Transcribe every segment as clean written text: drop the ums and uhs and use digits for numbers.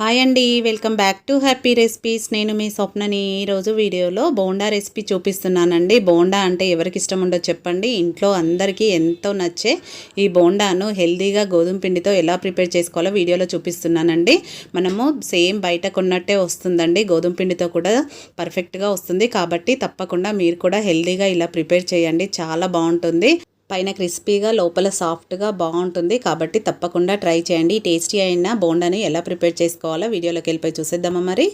Hi అండి, welcome back to happy recipes. నేను మీ స్వప్నని. ఈరోజు వీడియోలో బోండా రెసిపీ చూపిస్తున్నానండి. బోండా అంటే ఎవరికి ఇష్టం ఉండదు చెప్పండి. ఇంట్లో అందరికీ ఎంతో నచ్చే ఈ బోండాను హెల్తీగా గోధుమ పిండితో ఎలా ప్రిపేర్ చేసుకోవాలో వీడియోలో చూపిస్తున్నానండి. మనము సేమ్ బయట కొన్నట్టే వస్తుందండి. గోధుమ పిండితో కూడా పర్ఫెక్ట్గా వస్తుంది. కాబట్టి తప్పకుండా మీరు కూడా హెల్తీగా ఇలా ప్రిపేర్ చేయండి. చాలా బాగుంటుంది. పైన క్రిస్పీగా లోపల సాఫ్ట్గా బాగుంటుంది. కాబట్టి తప్పకుండా ట్రై చేయండి. టేస్టీ అయిన బోండాని ఎలా ప్రిపేర్ చేసుకోవాలో వీడియోలోకి వెళ్ళిపోయి చూసేద్దామా. మరి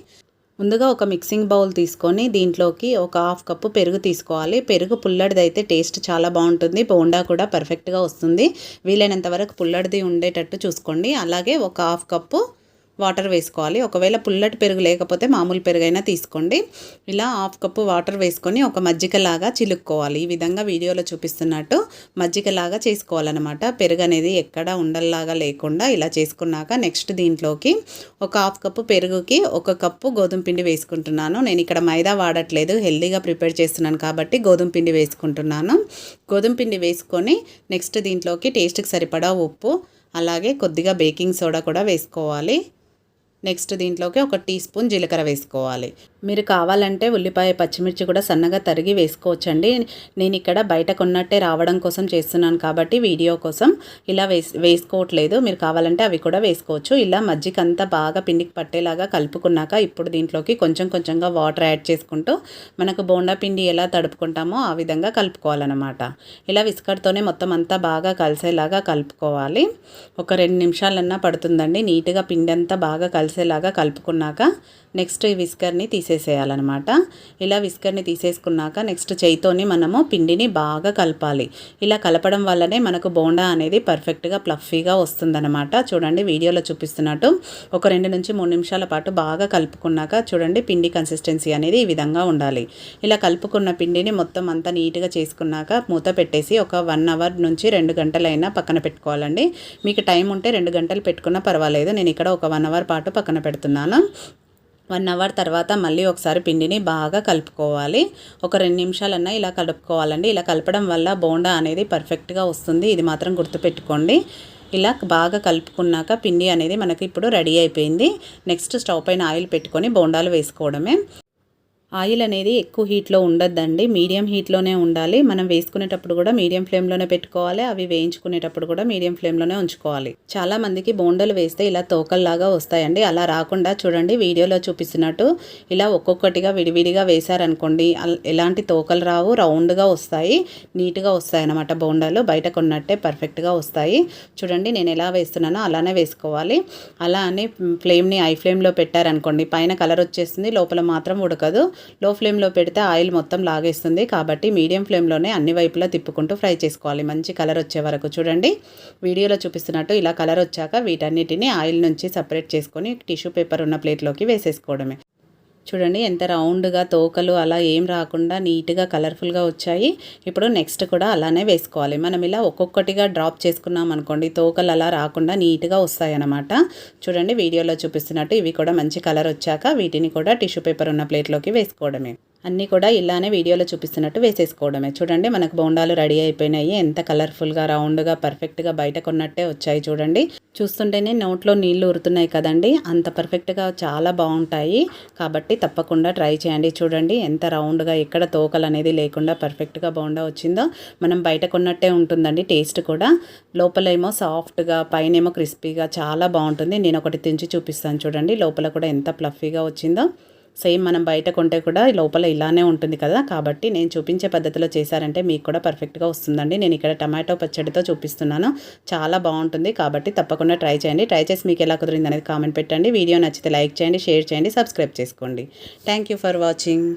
ముందుగా ఒక మిక్సింగ్ బౌల్ తీసుకొని దీంట్లోకి ఒక హాఫ్ కప్పు పెరుగు తీసుకోవాలి. పెరుగు పుల్లడిదైతే టేస్ట్ చాలా బాగుంటుంది. బోండా కూడా పర్ఫెక్ట్గా వస్తుంది. వీలైనంత వరకు పుల్లడిది ఉండేటట్టు చూసుకోండి. అలాగే ఒక హాఫ్ కప్పు వాటర్ వేసుకోవాలి. ఒకవేళ పుల్లటి పెరుగు లేకపోతే మామూలు పెరుగైనా తీసుకోండి. ఇలా హాఫ్ కప్పు వాటర్ వేసుకొని ఒక మజ్జిగలాగా చిలుక్కోవాలి. ఈ విధంగా వీడియోలో చూపిస్తున్నట్టు మజ్జిగలాగా చేసుకోవాలన్నమాట. పెరుగు అనేది ఎక్కడ ఉండల్లాగా లేకుండా ఇలా చేసుకున్నాక నెక్స్ట్ దీంట్లోకి ఒక హాఫ్ కప్పు పెరుగుకి ఒక కప్పు గోధుమ పిండి వేసుకుంటున్నాను. నేను ఇక్కడ మైదా వాడట్లేదు, హెల్తీగా ప్రిపేర్ చేస్తున్నాను కాబట్టి గోధుమ పిండి వేసుకుంటున్నాను. గోధుమ పిండి వేసుకొని నెక్స్ట్ దీంట్లోకి టేస్ట్కి సరిపడా ఉప్పు, అలాగే కొద్దిగా బేకింగ్ సోడా కూడా వేసుకోవాలి. నెక్స్ట్ దీంట్లోకి ఒక టీ స్పూన్ జీలకర్ర వేసుకోవాలి. మీరు కావాలంటే ఉల్లిపాయ పచ్చిమిర్చి కూడా సన్నగా తరిగి వేసుకోవచ్చండి. నేను ఇక్కడ బయట కొన్నట్టే రావడం కోసం చేస్తున్నాను కాబట్టి వీడియో కోసం ఇలా వేసుకోవట్లేదు. మీరు కావాలంటే అవి కూడా వేసుకోవచ్చు. ఇలా మజ్జిగ అంతా బాగా పిండికి పట్టేలాగా కలుపుకున్నాక ఇప్పుడు దీంట్లోకి కొంచెం కొంచెంగా వాటర్ యాడ్ చేసుకుంటూ మనకు బోండా పిండి ఎలా తడుపుకుంటామో ఆ విధంగా కలుపుకోవాలన్నమాట. ఇలా విస్కర్తోనే మొత్తం అంతా బాగా కలిసేలాగా కలుపుకోవాలి. ఒక 2 నిమిషాలన్నా పడుతుందండి. నీట్గా పిండి అంతా బాగా కలిసేలాగా కలుపుకున్నాక నెక్స్ట్ ఈ విస్కర్ని తీసేసేయాలన్నమాట. ఇలా విస్కర్ని తీసేసుకున్నాక నెక్స్ట్ చేయితోని మనము పిండిని బాగా కలపాలి. ఇలా కలపడం వల్లనే మనకు బోండా అనేది పర్ఫెక్ట్గా ప్లఫీగా వస్తుందన్నమాట. చూడండి వీడియోలో చూపిస్తున్నట్టు ఒక 2 నుంచి 3 నిమిషాల పాటు బాగా కలుపుకున్నాక చూడండి పిండి కన్సిస్టెన్సీ అనేది ఈ విధంగా ఉండాలి. ఇలా కలుపుకున్న పిండిని మొత్తం అంతా నీట్గా చేసుకున్నాక మూత పెట్టేసి ఒక 1 అవర్ నుంచి 2 గంటలైనా పక్కన పెట్టుకోవాలండి. మీకు టైం ఉంటే 2 గంటలు పెట్టుకున్నా పర్వాలేదు. నేను ఇక్కడ ఒక 1 అవర్ పాటు పక్కన పెడుతున్నాను. 1 అవర్ తర్వాత మళ్ళీ ఒకసారి పిండిని బాగా కలుపుకోవాలి. ఒక 2 నిమిషాలన్నా ఇలా కలుపుకోవాలండి. ఇలా కలపడం వల్ల బోండా అనేది పర్ఫెక్ట్గా వస్తుంది. ఇది మాత్రం గుర్తుపెట్టుకోండి. ఇలా బాగా కలుపుకున్నాక పిండి అనేది మనకి ఇప్పుడు రెడీ అయిపోయింది. నెక్స్ట్ స్టవ్ పైన ఆయిల్ పెట్టుకొని బోండాలు వేసుకోవడమే. ఆయిల్ అనేది ఎక్కువ హీట్లో ఉండొద్దండి, మీడియం హీట్లోనే ఉండాలి. మనం వేసుకునేటప్పుడు కూడా మీడియం ఫ్లేమ్లోనే పెట్టుకోవాలి. అవి వేయించుకునేటప్పుడు కూడా మీడియం ఫ్లేమ్లోనే ఉంచుకోవాలి. చాలామందికి బోండాలు వేస్తే ఇలా తోకల్లాగా వస్తాయండి. అలా రాకుండా చూడండి వీడియోలో చూపిస్తున్నట్టు ఇలా ఒక్కొక్కటిగా విడివిడిగా వేశారనుకోండి ఎలాంటి తోకలు రావు, రౌండ్గా వస్తాయి, నీట్గా వస్తాయి అన్నమాట. బోండాలు బయట కొన్నట్టే పర్ఫెక్ట్గా వస్తాయి. చూడండి నేను ఎలా వేస్తున్నానో అలానే వేసుకోవాలి. అలా అని ఫ్లేమ్ని హై ఫ్లేమ్లో పెట్టారనుకోండి పైన కలర్ వచ్చేస్తుంది, లోపల మాత్రం ఉడకదు. లో ఫ్లేమ్లో పెడితే ఆయిల్ మొత్తం లాగేస్తుంది. కాబట్టి మీడియం ఫ్లేమ్లోనే అన్ని వైపులా తిప్పుకుంటూ ఫ్రై చేసుకోవాలి మంచి కలర్ వచ్చే వరకు. చూడండి వీడియోలో చూపిస్తున్నట్టు ఇలా కలర్ వచ్చాక వీటన్నిటిని ఆయిల్ నుంచి సపరేట్ చేసుకొని టిష్యూ పేపర్ ఉన్న ప్లేట్లోకి వేసేసుకోవడమే. చూడండి ఎంత రౌండ్గా తోకలు అలా ఏం రాకుండా నీట్గా కలర్ఫుల్గా వచ్చాయి. ఇప్పుడు నెక్స్ట్ కూడా అలానే వేసుకోవాలి. మనం ఇలా ఒక్కొక్కటిగా డ్రాప్ చేసుకున్నాం అనుకోండి తోకలు అలా రాకుండా నీట్గా వస్తాయి అన్నమాట. చూడండి వీడియోలో చూపిస్తున్నట్టు ఇవి కూడా మంచి కలర్ వచ్చాక వీటిని కూడా టిష్యూ పేపర్ ఉన్న ప్లేట్లోకి వేసుకోవడమే. అన్నీ కూడా ఇలానే వీడియోలో చూపిస్తున్నట్టు వేసేసుకోవడమే. చూడండి మనకు బోండాలు రెడీ అయిపోయినాయి. ఎంత కలర్ఫుల్గా రౌండ్గా పర్ఫెక్ట్గా బయట కొన్నట్టే వచ్చాయి. చూడండి చూస్తుంటేనే నోట్లో నీళ్లు ఊరుతున్నాయి కదండి. అంత పర్ఫెక్ట్గా చాలా బాగుంటాయి. కాబట్టి తప్పకుండా ట్రై చేయండి. చూడండి ఎంత రౌండ్గా ఎక్కడ తోకలు అనేది లేకుండా పర్ఫెక్ట్గా బోండా వచ్చిందో. మనం బయట కొన్నట్టే ఉంటుందండి. టేస్ట్ కూడా లోపలేమో సాఫ్ట్గా పైనేమో క్రిస్పీగా చాలా బాగుంటుంది. నేను ఒకటి తెంచి చూపిస్తాను చూడండి లోపల కూడా ఎంత ప్లఫీగా వచ్చిందో. సేమ్ మనం బయట కొంటే కూడా లోపల ఇలానే ఉంటుంది కదా. కాబట్టి నేను చూపించే పద్ధతిలో చేశారంటే మీకు కూడా పర్ఫెక్ట్గా వస్తుందండి. నేను ఇక్కడ టమాటో పచ్చడితో చూపిస్తున్నాను. చాలా బాగుంటుంది. కాబట్టి తప్పకుండా ట్రై చేయండి. ట్రై చేసి మీకు ఎలా కుదిరింది అనేది కామెంట్ పెట్టండి. వీడియో నచ్చితే లైక్ చేయండి, షేర్ చేయండి, సబ్స్క్రైబ్ చేసుకోండి. Thank you for watching.